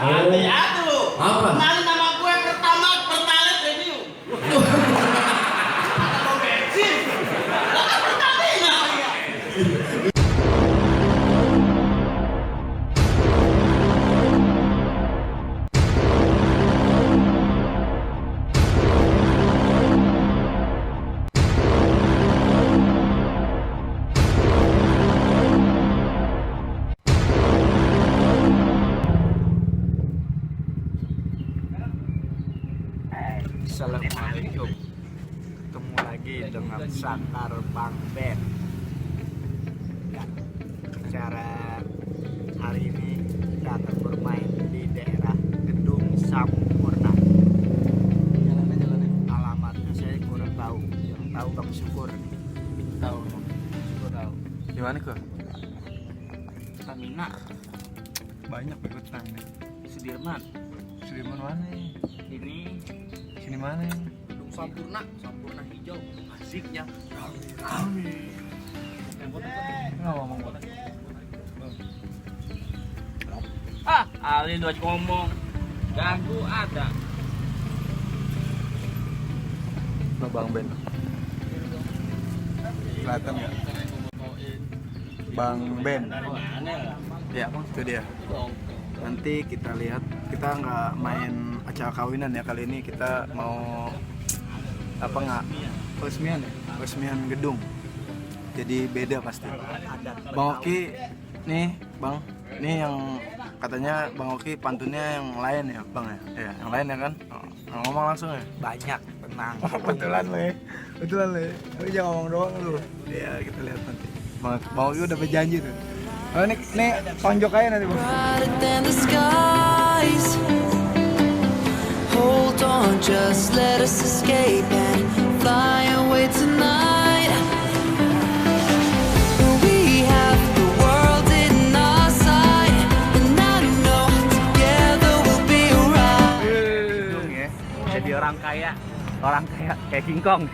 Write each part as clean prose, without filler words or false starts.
Aduh. Apa? Kenalin nama gue pertama Pertalite Review. Mau bensin. Assalamualaikum. Ketemu lagi dengan Sakar Bang Ben. Ya, acara hari ini kita akan bermain di daerah Gedung Sampurna. Jalannya. Alamatnya saya kurang tahu. Yang tahu Bang Syukur. Tahu. Syukur tahu. Di mana kok? Pertamina, Banyak berutang nih. Sudirman. Sudirman mana? Ini Sini mana? Gedung Sampurna hijau. Asiknya. Nggak ngomong kok. Ali udah ngomong. Ganggu ada. Bang Ben. Kelihatan nggak? Bang Ben. Ya, itu dia. Nanti kita lihat. Kita nggak main acara kawinan ya kali ini. Kita mau apa nggak? Peresmian gedung. Jadi beda pasti. Bang Oki, nih Bang. Ini yang katanya Bang Oki pantunnya yang lain ya Bang ya? Ya, yang lain ya kan? Oh, ngomong langsung ya? Banyak, tenang. Betulan le. Lu jangan ngomong doang lu. Ya kita lihat nanti. Bang Oki udah berjanji tuh. Oh nih tonjok aja nanti Bang. Brighter than the skies. Hold on, just let us escape and fly away tonight. We have the world in our sight, and I know together we'll be alright. Jadi orang kaya kayak King Kong.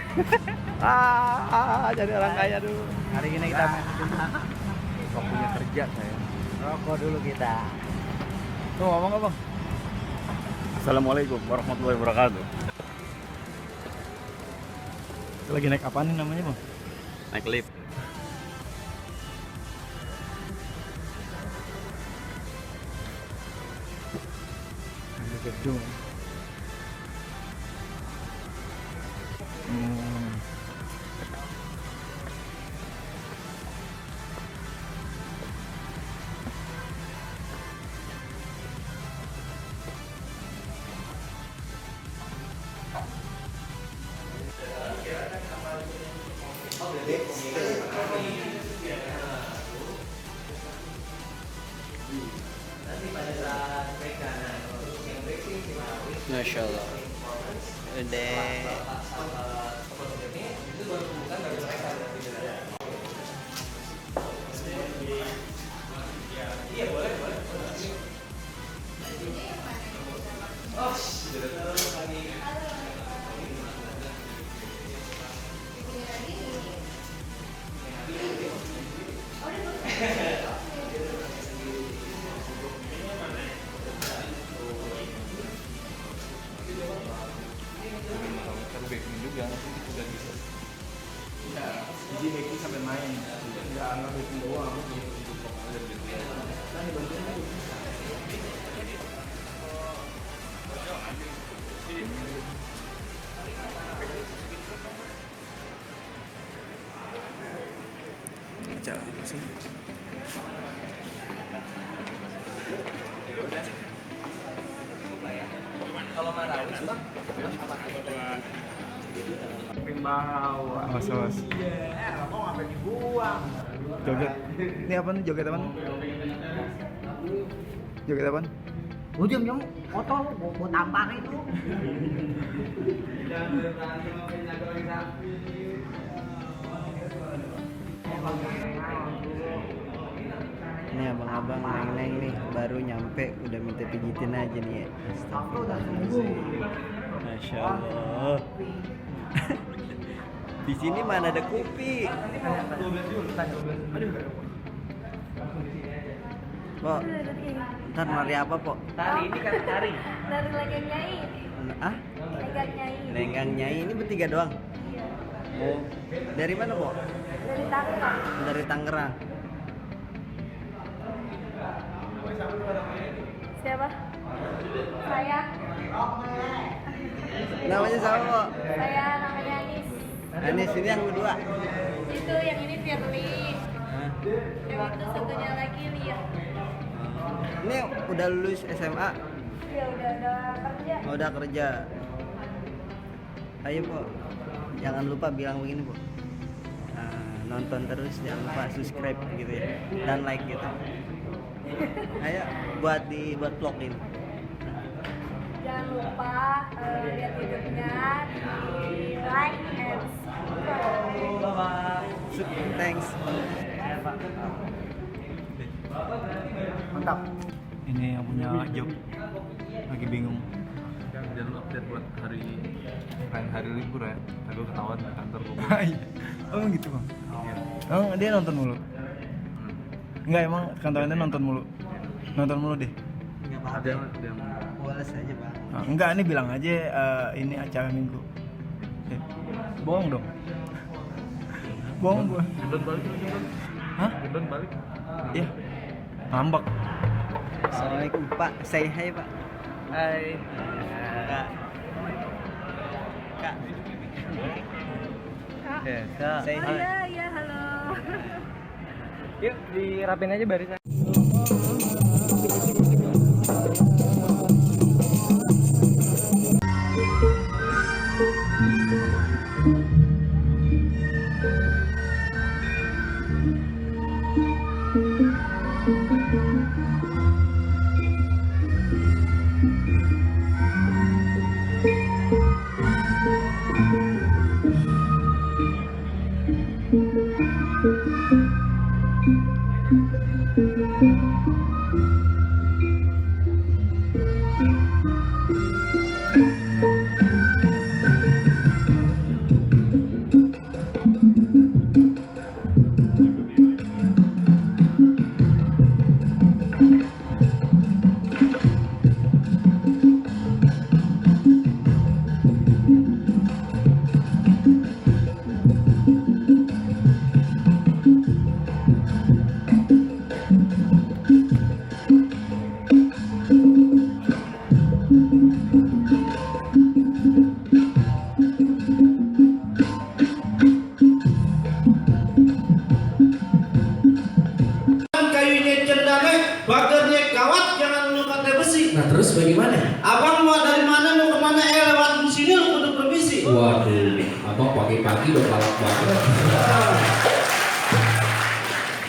Jadi orang kaya dulu. Hari ini kita Waktunya kerja saya. rokok dulu kita. Tuh ngomong apa Bang? Assalamualaikum warahmatullahi wabarakatuh. Lagi naik apa nih namanya Bang? Naik lift. Ada gedung. Masya Allah. Udah. Jadi baking sampai main. Enggak anak baking doang. Baca apa sih? Kalau Marawis Bang, Bawah. Awas. kok sampai dibuang. Joget. Ini apa nih joget apa? Joget apa? Ujung yang foto mau tampar itu. Ini abang-abang neng-neng nih baru nyampe udah minta pijitin aja nih ya. Astagfirullahaladzim. Masya Allah. Di sini mana ada kopi? Pak, Ntar nari apa, Po? Tari ini kan tari. Dari Lenggang Nyai. Ah? Lenggang Nyai. Lenggang Nyai ini bertiga doang? Iya. Oh. Dari mana, Po? Dari Tangerang. Dari Tangerang. Siapa? Saya. Namanya siapa, Po? Saya namanya Anis. Anis, ini yang kedua. Itu yang ini Firly. Hah? Yang itu satunya lagi Lia. Ini udah lulus SMA? Ya udah kerja. Oh, udah kerja. Ayo, Po. Jangan lupa bilang begini, Po. Nah, nonton terus, jangan lupa subscribe gitu ya. Dan like gitu. Ayo buat vlog ini. Jangan lupa lihat YouTube-nya, di like and subscribe. Thanks. Mantap. Ini yang punya job lagi bingung. Dan lu update buat hari libur ya. Tadi gue ketahuan di kantor gue. Oh gitu bang. Oh dia nonton mulu. Enggak emang kantornya nonton mulu. Nonton mulu deh. Enggak Ada apa-apa. yang Boles aja, Bang. Ah, enggak, ini bilang aja ini acara minggu. Bohong dong. Bohong gua. gendon balik lu gendon. Hah? Gendon balik. Iya. Ngambek. Assalamualaikum, Pak. Say hi, Pak. Hai. Kak. Kak. Ya, Kak. Say hi. Iya, halo. Yuk dirapin aja barisan. Kayunya cendame, bakarnya kawat, jangan lu pakai besi. Nah terus bagaimana? Abang mau dari mana mau kemana? Lewat di sini lu kudu permisi. Waduh, abang pagi-pagi udah galak banget.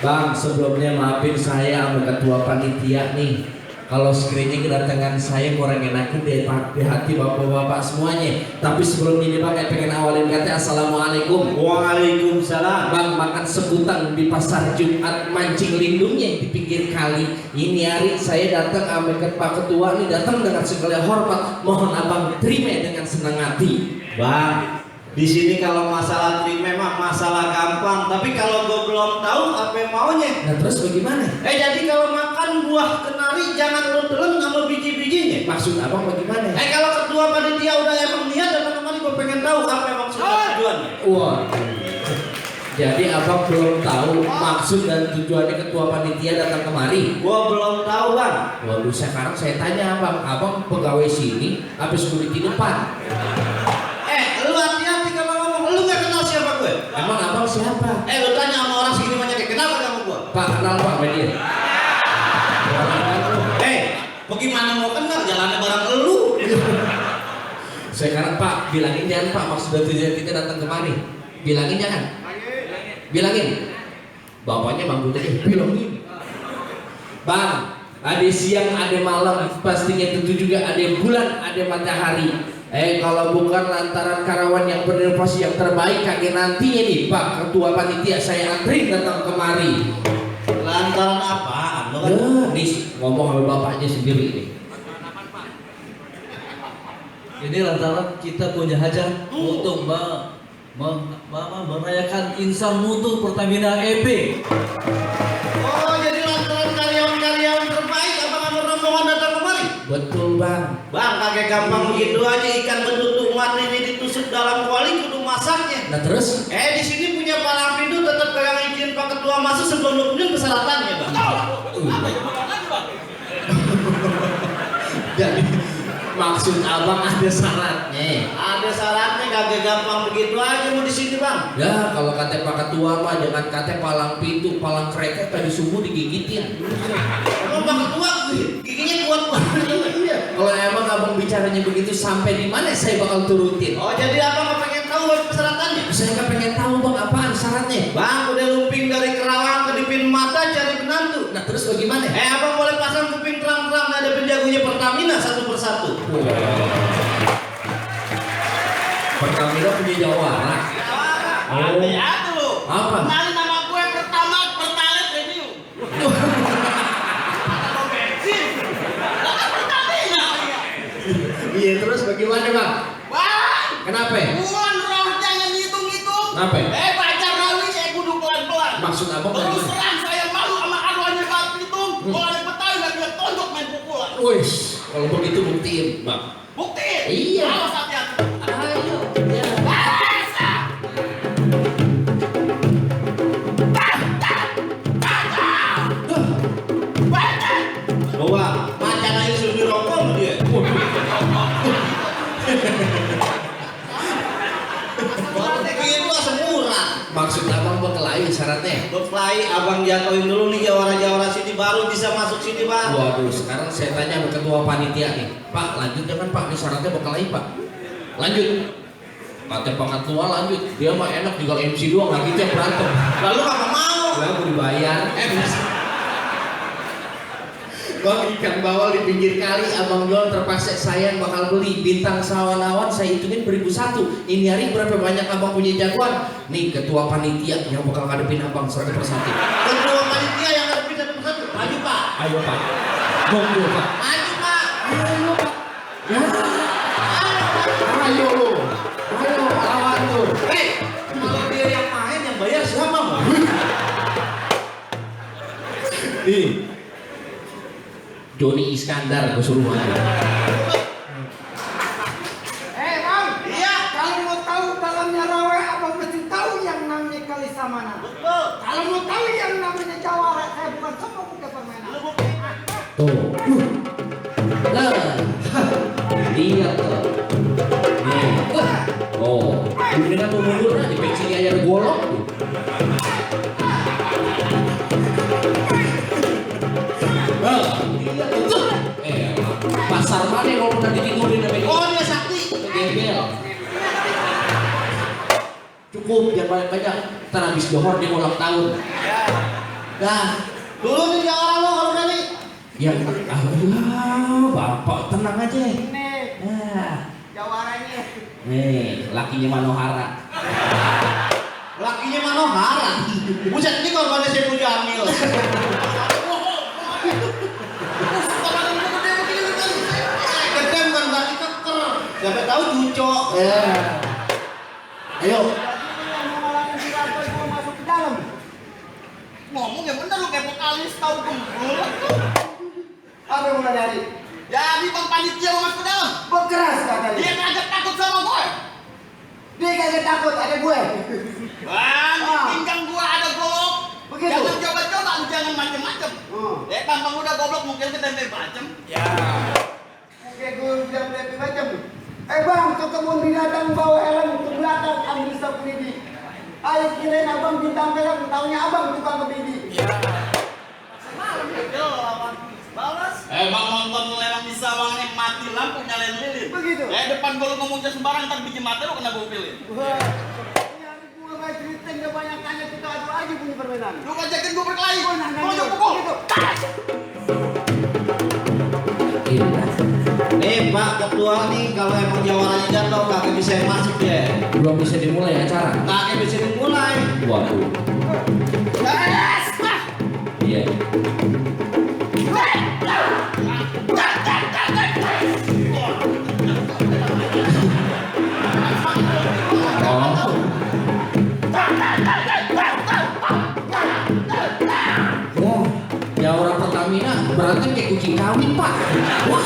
Bang, sebelumnya maafin saya sama ketua panitia nih. Kalau screening kedatangan saya kurang enakin di hati bapak-bapak semuanya. Tapi sebelum ini bang, saya pengen awalin kata assalamualaikum. Waalaikumsalam. Bang, makan sebutan di pasar Jumat mancing lindungnya di pinggir kali. Ini hari saya datang sama Pak Ketua nih, datang dengan segala hormat. Mohon abang terima dengan senang hati. Bang, di sini kalau masalah terima mah masalah gampang. Tapi kalau gue belum tahu apa yang maunya. Nah terus bagaimana? Jadi kalau makan buah kenari jangan lu telan sama biji-bijinya. Maksud abang bagaimana? Kalau ketua panitia udah emang niat dan kemarin gue pengen tahu apa yang maksud dan tujuannya. Waduh. Jadi abang belum tahu maksud dan tujuannya ketua panitia datang kemari. Gue belum tahu bang. Waduh, sekarang saya tanya abang pegawai sini habis kulit di depan. Lu hati-hati kalau ngomong, lu gak kenal siapa gue? Emang abang siapa? Lu tanya sama orang segini banyak, kenal gak sama gue? Pak kenal Pak media. Bagaimana mau kenal jalannya bareng lu? Sekarang Pak bilangin jangan Pak maksud dan tujuan kita datang kemari. Bilangin jangan. Bilangin. Bapaknya manggil aja bilangin. Bang, ada siang ada malam pastinya tentu juga ada bulan ada matahari. Kalau bukan lantaran karyawan yang berinovasi yang terbaik kaki nantinya nih Pak Ketua Panitia saya antri datang kemari. Lantaran apa? Nih ngomong sama bapaknya sendiri nih. Ini lantaran kita punya hajat untuk merayakan Insan Mutu Pertamina EP. Oh, jadi lantaran karyawan-karyawan terbaik abang sama betul bang. Bang, kagak gampang begitu aja ikan betutuk mati ini ditusuk dalam kuali kudu masaknya. Nah terus? Di sini punya palang pintu tetap pegang izin Pak Ketua masuk sebelum nurunin persyaratannya, Bang. Jadi maksud abang ada syaratnya. Ada syaratnya, kagak gampang begitu aja mau di sini, Bang. Ya kalau kata Pak Ketua mah jangan kata palang pintu, palang kreket tadi subuh digigitin. Emang Pak Ketua giginya kuat banget. Iya. Kalau emang abang bicaranya begitu sampai di mana saya bakal turutin. Oh, jadi abang nggak pengen tahu persyaratannya? Saya nggak pengen tahu bang apaan syaratnya. Bang, udah lumping dari Kerawang ke Dipin Mata cari menantu. Nah terus bagaimana? Abang boleh pasang kuping terang-terang ada penjagonya Pertamina satu persatu. Pertamina punya jawara. Oh. Ya tuh. Apa? Kenalin nama gue pertama Pertalite Review. Iya terus bagaimana bang? Bang. Kenapa? Bukan roh jangan hitung-hitung. Kenapa? Pacar kawin kudu pelan-pelan. Maksud abang Terus bagaimana? terang saya malu sama arwahnya Pak Hitung. Kalau ada Betawi nggak bisa tonjok main pukulan. Wih, kalau begitu buktiin bang. Bukti. Iya. Awas hati-hati. Ayo. Ya. Bawa macan aja suruh rokok dia. Itu semuran. Maksud abang berkelahi syaratnya? Berkelahi abang jatuhin dulu nih jawara-jawara sini baru bisa masuk sini, Bang. Waduh, sekarang saya tanya sama ketua panitia nih. Pak, lanjut jangan Pak, ini syaratnya berkelahi Pak. Lanjut. Kata Pak Ketua lanjut. Dia mah enak juga MC doang, nggak gitu yang berantem. Lalu apa mau? Lah mau dibayar. Bang ikan bawal di pinggir kali abang jual terpaksa saya yang bakal beli bintang sawan-awan saya hitungin 1.001. Ini hari berapa banyak abang punya jagoan? Nih ketua panitia yang bakal ngadepin abang satu persatu. Ketua panitia yang ngadepin satu persatu. Maju, Pak. Ayo Pak. Monggo Pak. Maju, Pak. Ayo Pak. Ya. Ayo lu. Ayo lawan lu. Kalau dia yang main yang bayar siapa, Bang? Nih. Joni Iskandar gue suruh maju. Bang, Iya. kalau mau tahu dalamnya rawa, abang mesti tahu yang namanya Kalisamana. Betul. Kalau mau tahu yang namanya Jawara, saya bukan semua buka permainan. Tuh. Lah. Lihat tuh. Nih. Oh, kemudian aku mundur aja pensinya aja golok tuh. Pasar mana kalau udah ditidurin sama dia? Oh, dia sakti. Gembel. Cukup, jangan banyak-banyak. Ntar habis johor dia ulang tahun. Dah. Dulu nih jawara lo kalau berani. Ya, bapak tenang aja. Nih, Nah, Jawaranya. nih, lakinya Manohara. Lakinya Manohara. Buset ini korbannya Sepu Jamil. Kedem kan berarti keker. Siapa tahu cucok. Ayo. Yang mau ngalahin si Ranto itu masuk ke dalam. Ngomong yang bener lu kayak vokalis tahu gembul. Apa yang mau dari? Jadi bang panitia mau masuk ke dalam. Berkeras katanya. Dia kagak takut sama gue. Dia kagak takut ada gue. Bang, di pinggang gua ada golok. Begitu. Jangan coba-coba, jangan macem-macem. Tampang udah goblok mungkin kita tempe macem. Ya. Oke, gue bilang lebih macam. Bang, ke kebun binatang bawa helm ke belakang ambil sapu lidi. Ayo kirain abang bintang film, taunya abang tukang kebidi. Semalam ya, balas. Bang nonton lelang di sawang nih mati lampu nyalain lilin. Begitu. Depan gua lu ngomong sembarang ntar biji mata lu kena gopilin. Wah, ini gue gak cerita gak banyak tanya kita adu aja punya permainan. Lu ngajakin gua berkelahi. Mau Mau pukul. gitu. Nih Pak Ketua nih kalau emang jawarannya jatuh kagak bisa masuk deh. Belum bisa dimulai acara. Kagak bisa dimulai. Waduh. Iya. Ya orang Pertamina berantem kayak kucing kawin Pak. Wah.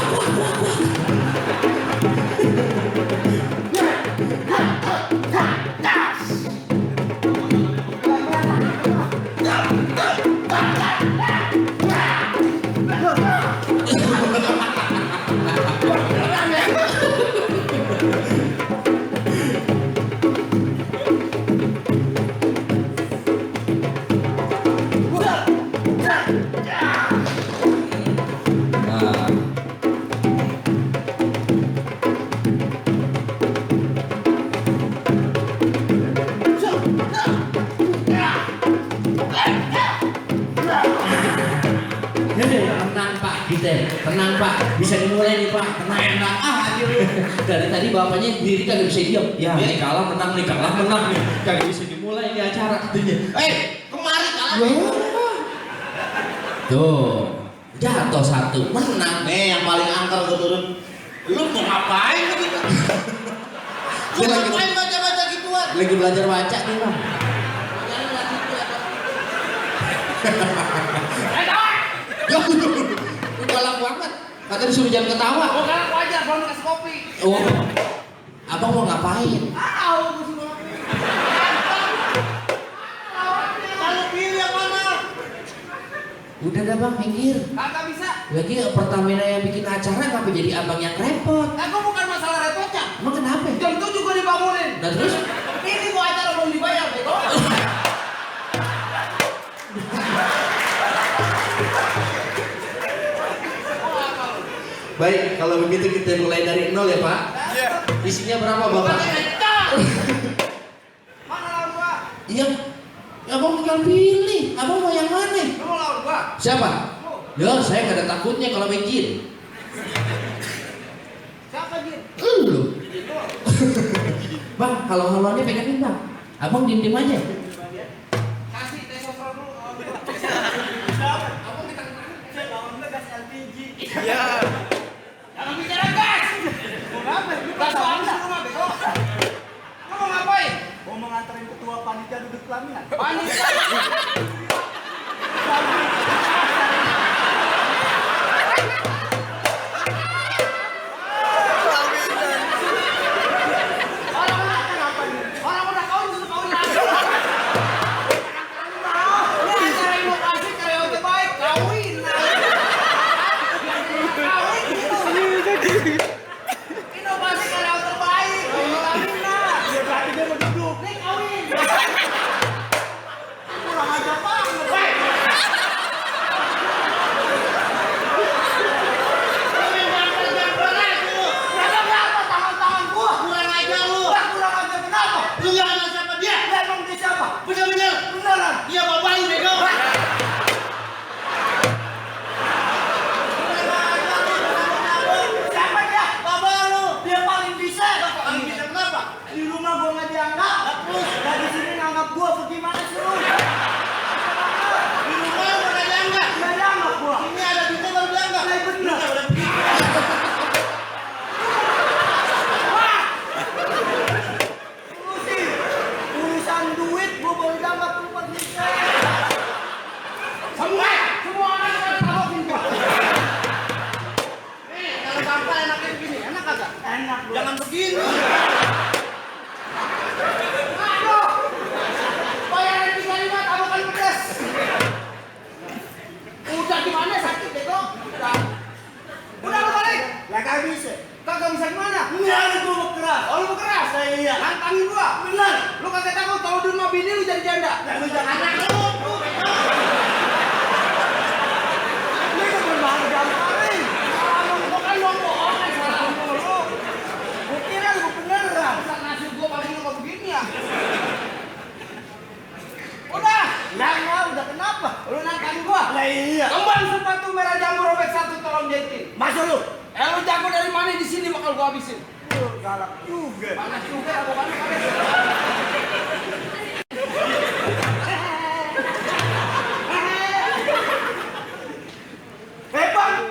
Pak, bisa dimulai nih Pak. Enak aja lu. Dari tadi bapaknya diri kagak bisa diam. Ya, nih kalah menang nih, kalah menang nih. Kagak bisa dimulai nih acara katanya. Kemari kalah. Tuh, jatuh satu, menang. Nih yang paling angker gue turun. Lu mau ngapain lu gitu? Lu ngapain baca-baca gituan? Lagi belajar baca nih Bang. Lu galak banget. Kata disuruh jangan ketawa. Oh, galak wajar, belum kasih kopi. Oh, abang mau ngapain? Kalau pilih yang mana? Udah dah Bang, minggir. Kagak bisa. Lagi Pertamina yang bikin acara ngapa jadi abang yang repot? Aku bukan masalah repotnya. Emang kenapa? Jam 7 juga dibangunin. Nah terus? Ini gua acara belum dibayar, bego. Baik, kalau begitu kita mulai dari nol ya Pak. Iya. Isinya berapa Bapak? Mana lawan gua? Iya, abang tinggal pilih. Abang mau yang mana? Lu mau lawan gua? Siapa? Ya, saya gak ada takutnya kalau main jin. Siapa Jin? Lu. Bang, kalau halonnya pegangin Bang. Abang diem-diem aja. Kasih testosteron dulu lawan gua. Abang kita lawan gua gas LPG. Iya. Jangan bicara gas. Mau ngapain? Gas Anda rumah bego. Lu mau ngapain? Mau mengantarin ketua panitia duduk pelaminan. Panitia. Orang udah kawin suruh kawin lagi. Ini acara inovasi karyawan terbaik kawin. Kawin gitu. Inovasi karyawan terbaik. Kawin lah. Dia berarti dia mau duduk. Nih kawin. Kurang aja banget. Tangan-tangan gua. Kurang aja lu. Kurang aja kenapa? Lu yang sama siapa dia? Dia emang dia siapa? Bener-bener. Beneran. Iya bapak lu bego. Siapa dia? Bapak lu. Dia paling bisa. Paling bisa kenapa? Di rumah gua nggak dianggap. Terus dari sini nganggap gua bagaimana sih lu? Di rumah lu nggak dianggap. Nggak dianggap gua. Ini ada duitnya baru dianggap. Nah, bener. Urusan duit gua baru dianggap lu bisa. Semua orang pada tabokin gua. Nih, kalau bapak enaknya begini, enak kagak? Enak. Jangan begini. Aduh. Bayaran 35 tabokan pedas. Udah gimana sakit bego? Udah lu balik. Ya kagak bisa. Kagak bisa gimana? Enggak, gua mau keras. Oh, lu mau keras? Iya. Nantangin gua. Bener. Lu kagak takut kalau di rumah bini lu jadi janda. Ya lu jangan anak lu. Ini kan berbahaya gamparin. Kalau gua kan lu bohongan salah lu. Gua kira lu beneran. Masa nasib gua paling lu begini ya. Udah. Ya, udah kenapa? Lu nantangin gua? Lah iya. Kembang sepatu merah jambu robek satu tolong jahitin. Masa lu? Lu jago dari mana di sini bakal gua habisin. Galak juga. Panas juga aku panas.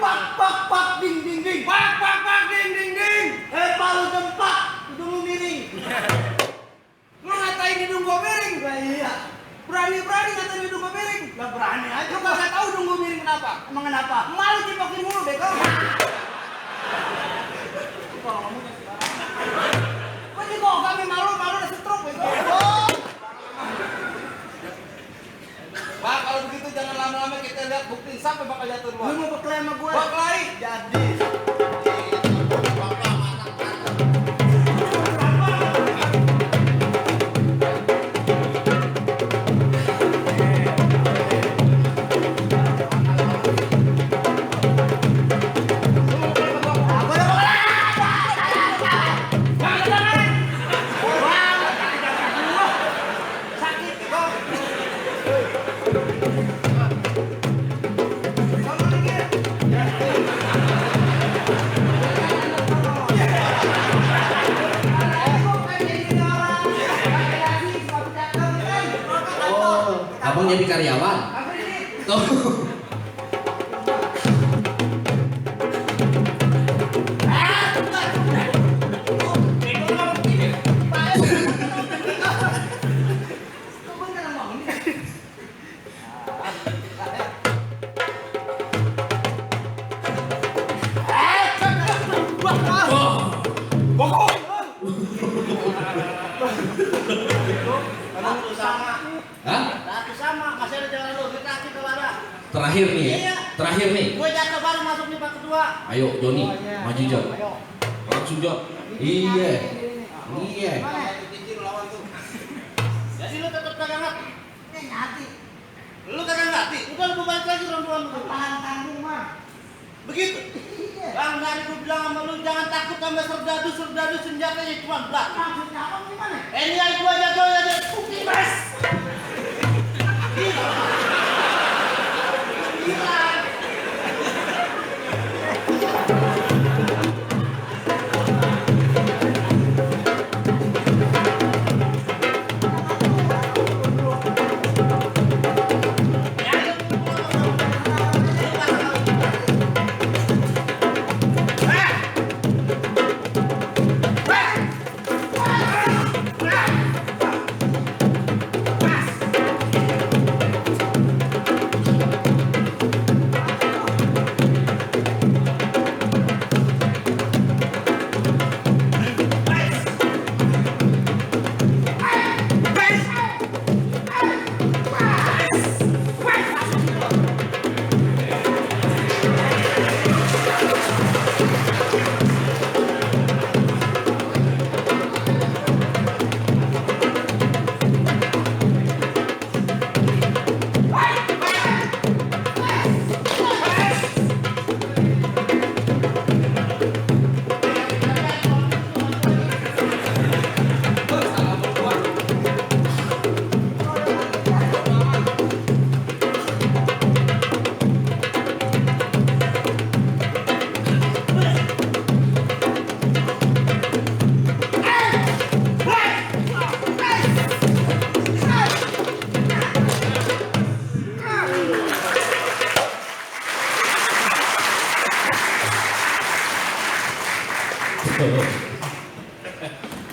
Bang, pak ding ding ding. Pak ding ding ding. Palu tempat hidung lu miring. Lu ngatain hidung gua miring? Lah iya. Berani ngatain hidung gua miring? Lah berani aja. Lu kagak tahu hidung gua miring kenapa? Emang kenapa? Malu cipokin mulu bego. Kalau ngomongnya sembarangan. Kok kok kami malu udah stroke bego. Pak, kalau begitu jangan lama-lama kita lihat bukti sampai bakal jatuh duluan. Lu mau berkelahi sama gue? Berkelahi? Jadi. Abang jadi karyawan. Tuh. Satu sama. Hah? Satu sama. Masih ada jalan lu. Kita ada. Terakhir nih ya. Iya. Terakhir nih. Gue jatuh baru masuk nih Pak Ketua. Ayo Joni, maju Jon. Langsung Jon. Iya. Iya. Jadi lu tetap kagak ngerti. Lu kagak ngerti. Udah lu balik lagi orang lu. Tanggung mah. Begitu. Bang dari gue bilang sama lu jangan takut sama serdadu senjatanya cuma belak. Maksudnya apa gimana? Ini yang gua jago ya dia. Bebas.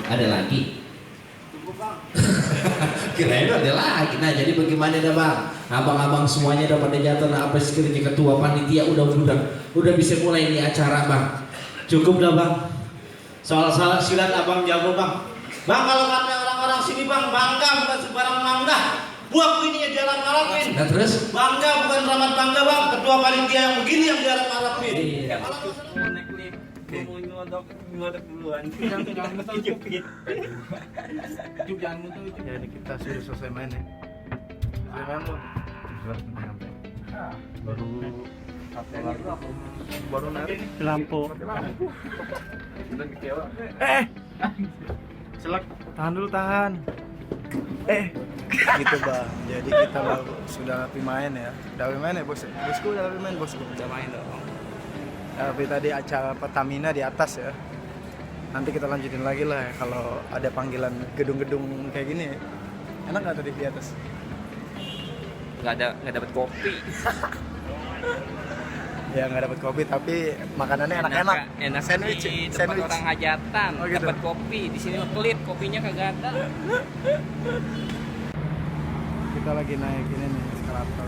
Ada lagi? Kirain ada lagi. Nah jadi bagaimana dah bang? Abang-abang semuanya udah pada jatuh. Nah apa sekiranya ketua panitia udah bisa mulai nih acara bang? Cukup dah bang. Soal silat abang jago bang. Bang kalau kata orang-orang sini bang bangga bukan sembarang bangga. Buat ini yang jalan harapin. Nah terus? Bangga bukan ramad bangga bang. Ketua panitia yang begini yang jalan harapin. Iya. Ngodok duluan. Jadi kita sudah selesai main ya. Selesai main belum? Baru narik Lampu. Selak, tahan dulu tahan. Gitu bang. Jadi kita sudah api main ya. Udah api main ya bos. Bosku udah api main bosku. Udah main dong. Tapi tadi acara Pertamina di atas ya. Nanti kita lanjutin lagi lah ya, kalau ada panggilan gedung-gedung kayak gini. Enak nggak tadi di atas? Nggak dapat kopi. Ya nggak dapat kopi tapi makanannya enak-enak. Enak Sandwich, di tempat sandwich. orang hajatan. Oh, gitu. Dapat kopi. Di sini pelit, kopinya kagak ada. Kita lagi naik ini nih eskalator.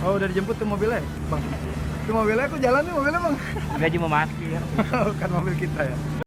Oh udah dijemput tuh mobilnya, bang. Itu mobilnya aku jalan nih mobilnya bang. Gaji mau mati ya. Kan mobil kita ya.